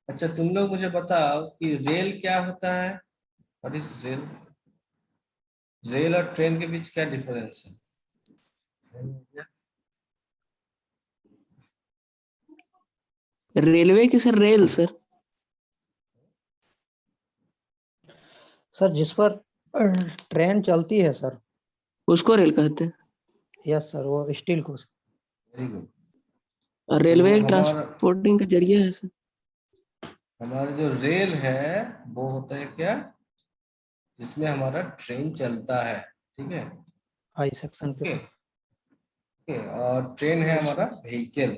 अच्छा, तुम लोग मुझे बताओ कि रेल क्या होता है। What is rail? रेल और ट्रेन के बीच क्या डिफरेंस है? रेलवे की सर रेल सर। सर जिस पर ट्रेन चलती है सर। उसको रेल कहते हैं। यस सर, वो स्टील को। Very good. और रेलवे एक हमारा ट्रांसपोर्टिंग का जरिया है सर। हमारा जो रेल है वो होता है क्या, जिसमें हमारा ट्रेन चलता है। ठीक है। I section okay. पे। ओके, और ट्रेन है हमारा vehicle,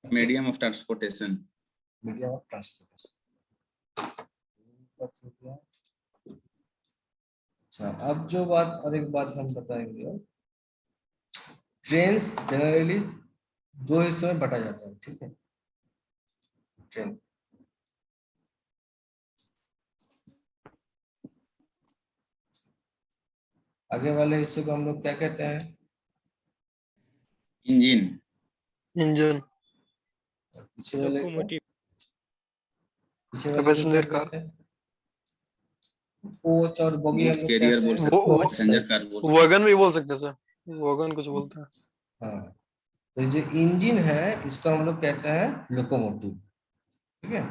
medium of transportation. Medium of transportation. अच्छा, अब जो बात और एक बात हम बताएंगे, ट्रेन जनरली दो हिस्सों में बटा जाता है। ठीक है। ट्रेन आगे वाले हिस्से को हम लोग क्या कहते हैं? इंजन। इंजन। पीछे वाले को? लोकोमोटिव। पीछे वाले को क्या पैसेंजर कार। कहते हैं? कोच और बोगी हम गुड्स लोग क्या कैरियर बोल कहते हैं? सकते हैं, वो पैसेंजर कार बोल सकते वगन भी बोल सकते हैं सर, वगन कुछ बोलते हैं। हाँ, तो ये जो इंजन है इसको हम लोग कहते हैं लोकोमोटिव। ठीक है।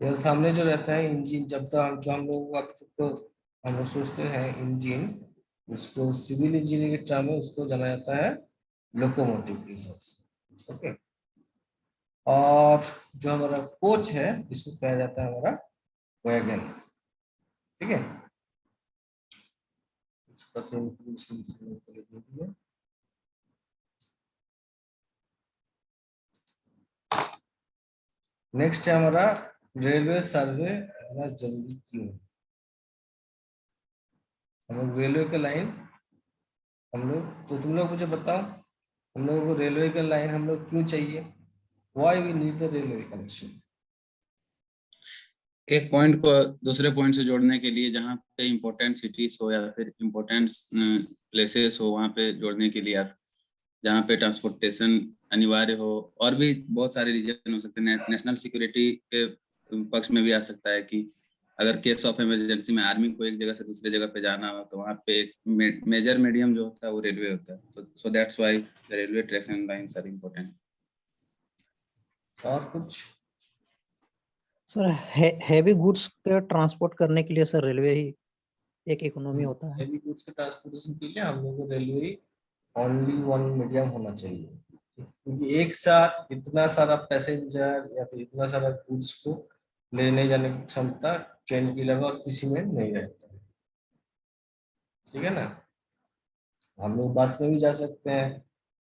ये सामने जो रहता है इंजन, जब तक जो हम लोग अब तक तो हम लोग सोचते हैं इंजन, उसको सिविल इंजीनियरिंग के टर्म में उसको जाना जाता है लोकोमोटिव के हिसाब से। ओके। और जो हमारा कोच है इसको कहा जाता है हमारा वैगन। ठीक है। नेक्स्ट है हमारा रेलवे सर्वे इतना जरूरी क्यों है। हम लोग रेलवे का लाइन, हम लोग तो तुम लोग मुझे बताओ, हम लोगों को रेलवे का लाइन हम लोग क्यों चाहिए? Why we need the railway connection? एक पॉइंट को दूसरे पॉइंट से जोड़ने के लिए, जहाँ पे इम्पोर्टेंट सिटीज हो या फिर इम्पोर्टेंट प्लेसेस हो, वहाँ पे जोड़ने के लिए, जहाँ पे ट्रांसपोर्टेशन अनिवार्य हो। और भी बहुत सारे रीजन हो सकते हैं। नेशनल सिक्योरिटी के पक्ष में भी आ सकता है कि अगर केस ऑफ इमरजेंसी में आर्मी को एक जगह से दूसरे जगह पे जाना हो, तो वहाँ पे एक मेजर मीडियम जो होता है वो रेलवे होता है। तो so that's why the railway tracks and lines are important. और कुछ? सर हैवी गुड्स के ट्रांसपोर्ट करने के लिए सर रेलवे ही एक इकोनॉमी होता है। हैवी गुड्स के ट्रांसपोर्टेशन के लिए हम लोगों को रेलवे ओनली वन मीडियम होना चाहिए, क्योंकि एक साथ इतना सारा पैसेंजर या फिर इतना सारा गुड्स को लेने जाने की क्षमता ट्रेन के अलावा और किसी में नहीं रहता है। ठीक है ना। हम लोग बस में भी जा सकते हैं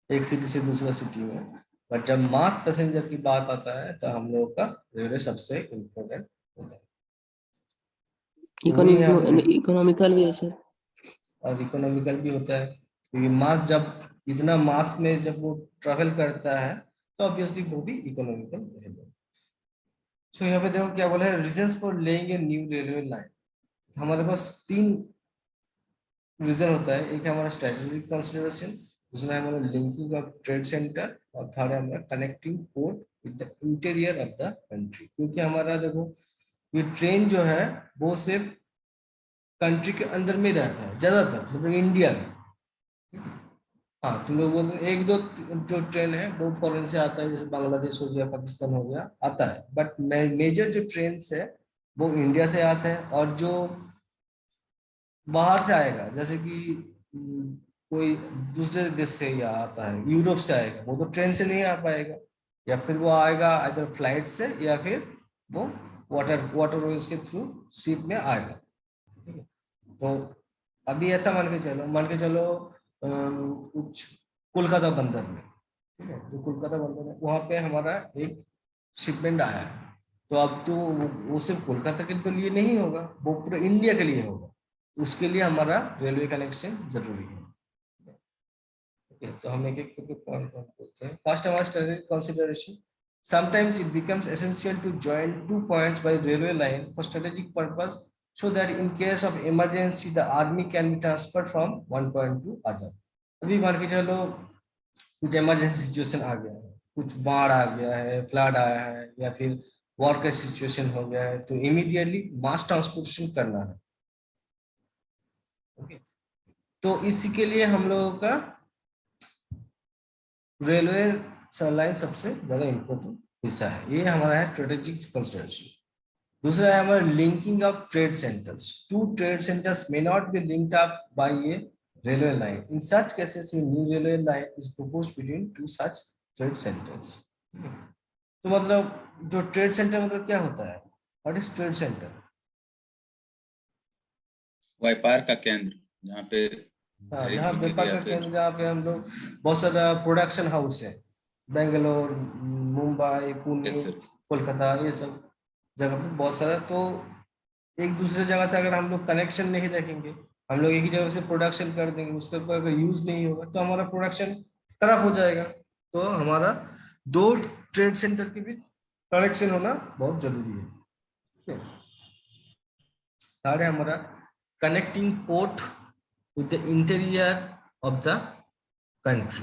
एक सिटी से दूसरा सिटी में, बट जब मास पैसेंजर की बात आता है तो हम लोग का रेलवे सबसे इम्पोर्टेंट होता है। वही हम लोग इकोनॉमिकल भी है सर। और इकोनॉमिकल भी होता है, क्योंकि मास जब इतना मास में जब वो ट्रैवल करता है तो ऑब्वियसली वो भी इकोनॉमिकल रहेगा। सो यहाँ पे देखो क्या बोला है, reasons for laying a new railway line. हमारे पास तीन रीजन होता है। एक है हमारा स्ट्रेटेजिक कंसिडरेशन, दूसरा है हमारा लिंकिंग ऑफ ट्रेड सेंटर, और थर्ड है हमारा connecting port with the interior of the country. क्योंकि हमारा देखो ये ट्रेन जो है वो सिर्फ कंट्री के अंदर में रहता है ज्यादातर, मतलब इंडिया में। हाँ, तुम लोग बोलते एक दो जो ट्रेन है वो फॉरेन से आता है, जैसे बांग्लादेश हो गया, पाकिस्तान हो गया, आता है, बट मेजर जो ट्रेन है वो इंडिया से आता है। और जो बाहर से आएगा, जैसे कि कोई दूसरे देश से या आता है, यूरोप से आएगा, वो तो ट्रेन से नहीं आ पाएगा, या फिर वो आएगा अगर फ्लाइट से या फिर वो वाटरवेज के थ्रू शिप में आएगा। ठीक है। तो अभी ऐसा मान के चलो कुछ कोलकाता बंदर में, ठीक है, जो कोलकाता बंदर है वहां पे हमारा एक शिपमेंट आया है, तो अब तो वो सिर्फ कोलकाता के तो लिए नहीं होगा, वो पूरे इंडिया के लिए होगा। उसके लिए हमारा रेलवे कनेक्शन जरूरी है। ओके, तो हम एक एक करके पॉइंट बोलते हैं। फर्स्ट हमारा strategic consideration. Sometimes it becomes essential to join 2 points by railway line for strategic purpose, so that in case of emergency the army can be transferred from one point to other. अभी मान के चलो कुछ emergency situation आ गया है, कुछ बाढ़ आ गया है, फ्लड आया है, या फिर वॉर का सिचुएशन हो गया है, तो इमीडिएटली मास ट्रांसपोर्टेशन करना है। ओके, तो इसी के लिए हम लोगों का रेलवे लाइन सबसे ज्यादा इम्पोर्टेंट हिस्सा है। ये हमारा है स्ट्रेटेजिक कंसिडरेशन। दूसरा है हमारा linking of trade centres. Two trade centres may not be linked up by a railway line. In such cases, a new railway line is proposed between two such trade centers. तो मतलब जो trade centre मतलब क्या होता है? What is trade centre? व्यापार का केंद्र, जहाँ पे हाँ, जहाँ व्यापार का केंद्र, जहाँ पे हम लोग बहुत सारा प्रोडक्शन हाउस है, बेंगलोर, मुंबई, पुणे, कोलकाता, ये सब जगह पे बहुत सारा। तो एक दूसरे जगह से अगर हम लोग कनेक्शन नहीं रखेंगे, हम लोग एक ही जगह से प्रोडक्शन कर देंगे, उसका कोई अगर यूज नहीं होगा तो हमारा प्रोडक्शन खराब हो जाएगा। तो हमारा दो ट्रेड सेंटर के बीच कनेक्शन होना बहुत जरूरी है। थर्ड है हमारा connecting port with the interior of the country.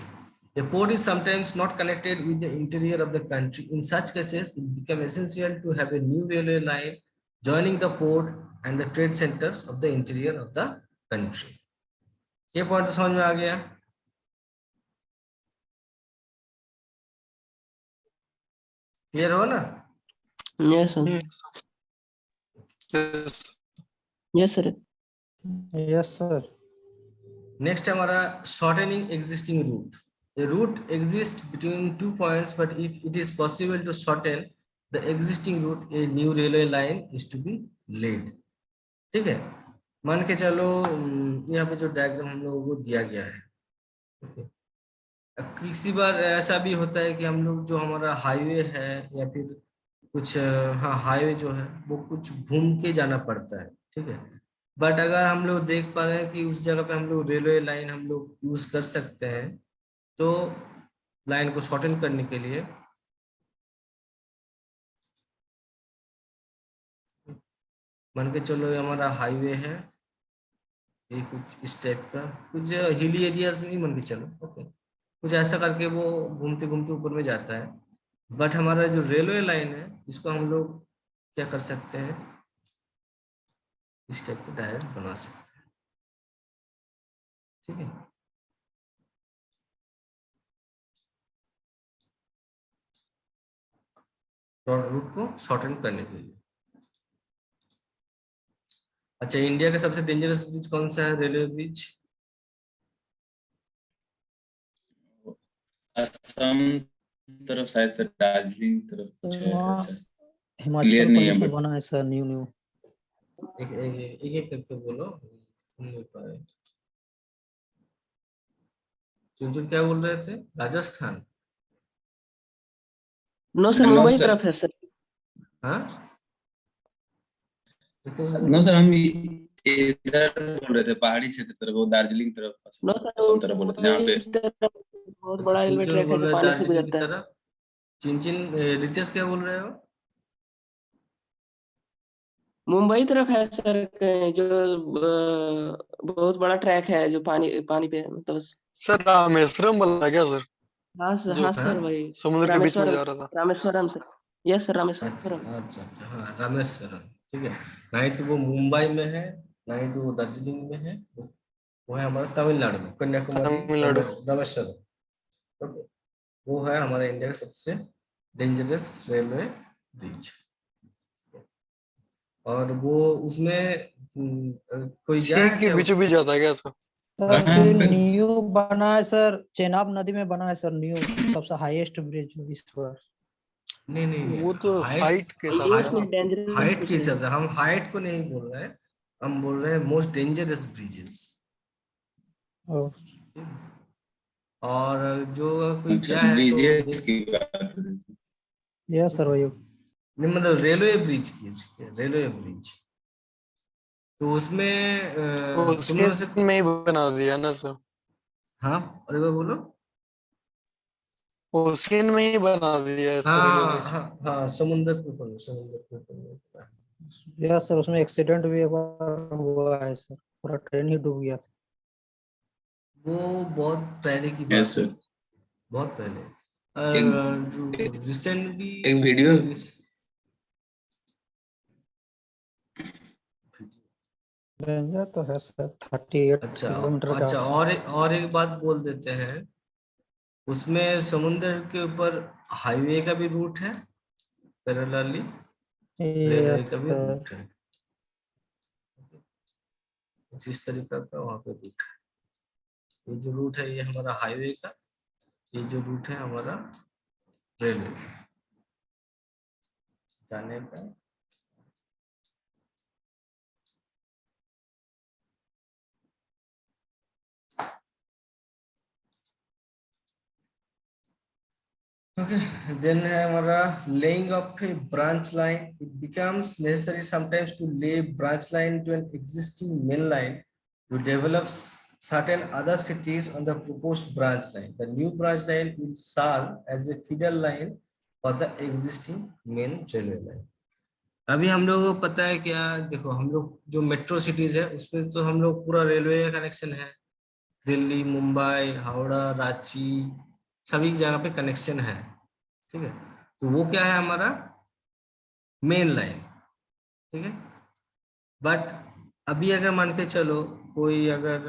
A port is sometimes not connected with the interior of the country. In such cases, it becomes essential to have a new railway line joining the port and the trade centers of the interior of the country. ये point समझ में आ गया? Clear हो ना? Yes, sir. Yes. Yes, sir. Yes, sir. Next हमारा shortening existing route. A route exists between 2 points, but if it is possible to shorten the existing route, a new railway line is to be laid. ठीक है, मान के चलो यहाँ पे जो diagram हम लोगों को दिया गया है, किसी बार ऐसा भी होता है कि हम लोग जो हमारा हाईवे है या फिर कुछ, हाँ हाईवे जो है वो कुछ घूम के जाना पड़ता है, ठीक है। बट अगर हम लोग देख पा रहे हैं कि उस जगह पे हम लोग रेलवे लाइन हम लोग यूज कर सकते हैं, तो लाइन को शॉर्टन करने के लिए मान के चलो ये हमारा हाईवे है, ये कुछ इस टाइप का, कुछ हिली एरियाज नहीं मान के चलो, ओके, कुछ ऐसा करके वो घूमते घूमते ऊपर में जाता है। बट हमारा जो रेलवे लाइन है इसको हम लोग क्या कर सकते हैं, इस टाइप का डायग्राम बना सकते हैं, ठीक है। रूट को शॉर्टन करने के लिए। अच्छा, इंडिया का सबसे डेंजरस ब्रिज कौन सा है, रेलवे ब्रिज? असम तरफ शायद से, दार्जिलिंग तरफ कुछ है वहाँ ऐसा। हिमाचल नहीं है प्रदेश में but- बना है सर, न्यू। एक करके बोलो, सुन नहीं पा रहे। चुनचुन क्या बोल रहे थे? Rajasthan? No sir, No, Mumbai sir. तरफ है सर। हाँ, नो सर, हम इधर बोल रहे थे, पहाड़ी क्षेत्र तरफ, वो दार्जिलिंग तरफ, नो सर, असम तरफ बोल रहे थे, जहाँ पे मुंबई तरफ बहुत बड़ा रेलवे चुनचुन ट्रैक है बोल जो रहे पानी से दार्जिलिंग की गुजरता है। तरफ। चिंचिन, रितेश क्या बोल रहे हो? मुंबई तरफ है सर, जो बहुत बड़ा ट्रैक है जो पानी पानी पे है, मतलब। सर रामेश्वरम वाला क्या सर, हाँ सर, जो हाँ सर भाई, समुद्र के बीच में जा रामेश्वरम, रहा था? रामेश्वरम सर। यस सर, अच्छा रामेश्वरम। अच्छा अच्छा, हाँ रामेश्वरम, ठीक है। ना ही तो वो मुंबई में है, ना ही तो वो दार्जिलिंग में है, वो है हमारा तमिलनाडु में, कन्याकुमारी, तमिलनाडु। रामेश्वरम। ओके, वो है हमारा इंडिया का सबसे डेंजरस रेलवे ब्रिज। और वो उसमें कोई गया सी है के क्या बीचों बीच जाता है क्या सर? सर कहाँ फिर पे? न्यू बना है सर, चेनाब नदी में बना है सर, न्यू सबसे हाईएस्ट ब्रिज विश्व का। नहीं नहीं, वो तो हाइट के हिसाब से उसमें ना। डेंजरस हाइट कुछ के नहीं हिसाब है। से हम हाइट को नहीं बोल रहे हैं, हम बोल रहे हैं मोस्ट डेंजरस ब्रिजेस। और और जो कोई अच्छा, गया है तो ब्रिजेस की बात हो रही थी। यह सर वही। नहीं, मतलब रेलवे ब्रिज की, रेलवे ब्रिज, तो उसमें तुम लोगों से, उसके में ही बना दिया ना सर, हाँ और एक बार बोलो। उसके में ही बना दिया है सर रेलवे हाँ ब्रिज। हाँ हाँ, समुंदर के ऊपर, समुंदर के ऊपर। यह सर उसमें एक्सीडेंट भी एक बार हुआ है सर, पूरा ट्रेन ही डूब गया था। वो बहुत पहले की बात Yes, है, sir. बहुत पहले। रिसेंटली एक वीडियो रेंजर तो है सर 38 अच्छा किलोमीटर के अच्छा, आसपास। और एक बात बोल देते हैं, उसमें समुद्र के ऊपर हाईवे का भी रूट है, पैरेलली रेलवे यस का भी सर। रूट है, जिस तरीका का वहाँ पे रूट है। ये जो रूट है ये हमारा हाईवे का, ये जो रूट है हमारा रेलवे जाने का। Okay, then है हमारा laying of a branch line. It becomes necessary sometimes to lay branch line to an existing main line to develop certain other cities on the proposed branch line. The new branch line will serve as a feeder line for the existing main railway line. अभी हम लोगों को पता है क्या, देखो हम लोग जो मेट्रो सिटीज है उसमें तो हम लोग पूरा रेलवे का कनेक्शन है, दिल्ली, मुंबई, हावड़ा, रांची, सभी जगह पे कनेक्शन है, ठीक है। तो वो क्या है हमारा मेन लाइन, ठीक है। बट अभी अगर मान के चलो कोई अगर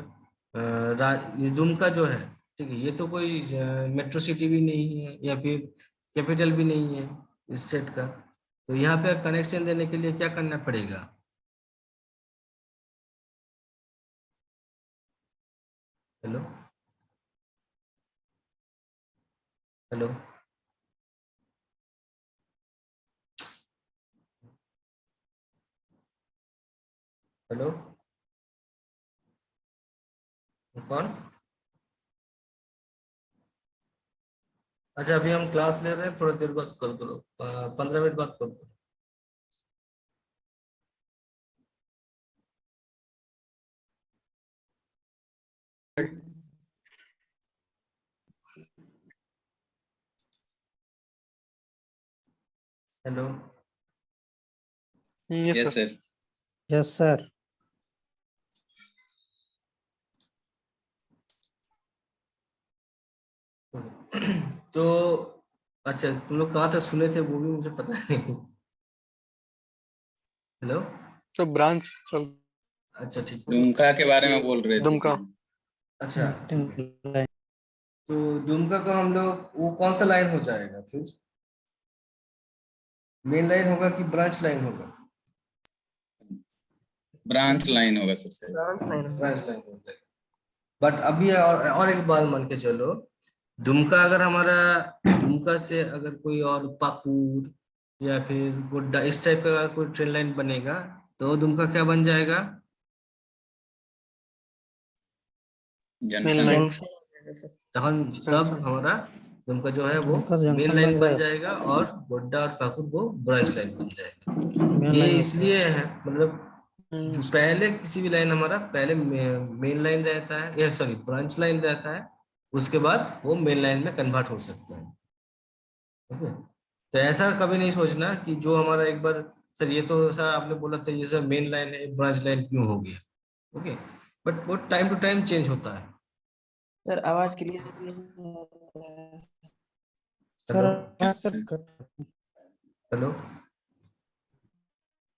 ये दुमका जो है, ठीक है, ये तो कोई मेट्रो सिटी भी नहीं है या फिर कैपिटल भी नहीं है स्टेट का, तो यहाँ पे कनेक्शन देने के लिए क्या करना पड़ेगा? हेलो हेलो हेलो, कौन? अच्छा अभी हम क्लास ले रहे हैं, थोड़ी देर बाद कॉल करो, 15 मिनट बाद कॉल करो। Hello yes yes sir. Sir. Yes sir. तो अच्छा, तुम लोग कहाँ तक सुने थे वो भी मुझे पता नहीं। हेलो, तो ब्रांच चल अच्छा ठीक है। दुमका के बारे में बोल रहे थे दुमका। कि अच्छा ठीक है। लाइन। तो दुमका का हम लोग वो कौन सा लाइन हो जाएगा फिर? मेन लाइन होगा कि ब्रांच लाइन होगा? ब्रांच लाइन होगा सबसे। ब्रांच लाइन ब्रांच लाइन हो जाएगा। बट अभी और एक बात मान के चलो, दुमका अगर हमारा, दुमका से अगर कोई और पाकुर या फिर गोड्डा इस टाइप का अगर कोई ट्रेन लाइन बनेगा तो दुमका क्या बन जाएगा? Main junction. लाइन। तब जंक्शन। हमारा दुमका जो है वो दुमका मेन जंक्शन लाइन बन बन जाएगा। जाएगा और गोड्डा और पाकुर वो ब्रांच लाइन बन जाएगा। मेन ये लाइन हो इसलिए है, मतलब जो पहले किसी भी लाइन हमारा पहले मेन लाइन रहता है या सॉरी ब्रांच लाइन रहता है, उसके बाद वो मेन लाइन में कन्वर्ट हो सकता है। ओके, तो ऐसा कभी नहीं सोचना कि जो हमारा एक बार सर ये तो सर आपने बोला था ये सर मेन लाइन है ब्रांच लाइन क्यों हो गया। ओके, बट वो टाइम टू टाइम चेंज होता है। सर आवाज क्लियर नहीं आता है। Hello sir. Yes sir sir. Hello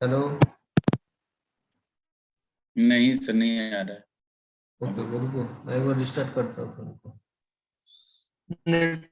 hello, नहीं सर, नहीं आ रहा है। ओके रुको मैं एक बार रिस्टार्ट करता हूँ। नेट